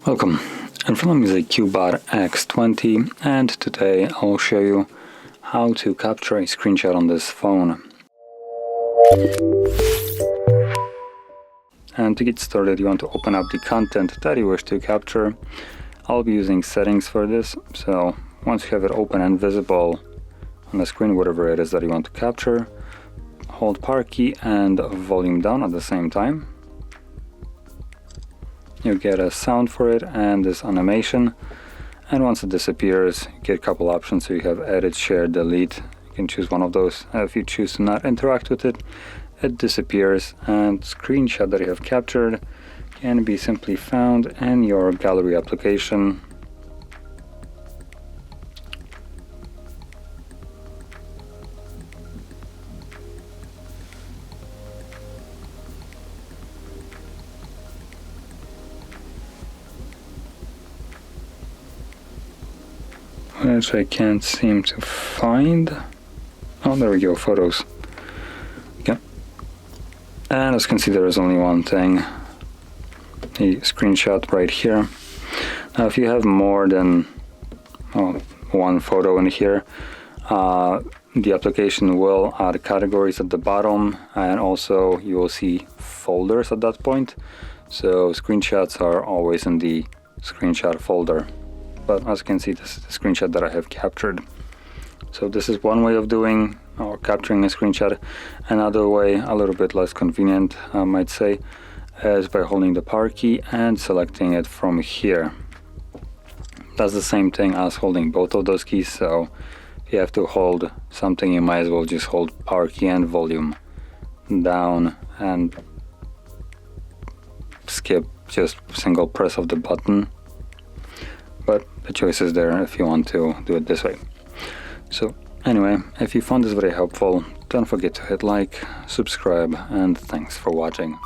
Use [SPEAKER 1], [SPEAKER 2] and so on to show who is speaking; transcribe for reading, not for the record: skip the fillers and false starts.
[SPEAKER 1] Welcome, in front of me is a CUBOT X20 and today I'll show you how to capture a screenshot on this phone. And to get started you want to open up the content that you wish to capture. I'll be using settings for this, so once you have it open and visible on the screen, whatever it is that you want to capture, hold power key and volume down at the same time. You get a sound for it and this animation, and once it disappears you get a couple options. So you have edit, share, delete. You can choose one of those. If you choose to not interact with it, it disappears, and screenshot that you have captured can be simply found in your gallery application. Which I can't seem to find. Oh, there we go, photos. Okay. And as you can see, there is only one thing, a screenshot right here. Now, if you have more than one photo in here, the application will add categories at the bottom, and also you will see folders at that point. So screenshots are always in the screenshot folder. But as you can see, this is the screenshot that I have captured. So this is one way of doing or capturing a screenshot. Another way, a little bit less convenient, I might say, is by holding the power key and selecting it from here. That's the same thing as holding both of those keys, so if you have to hold something, you might as well just hold power key and volume down and skip just single press of the button. But the choice is there if you want to do it this way. So anyway, if you found this very helpful, don't forget to hit like, subscribe, and thanks for watching.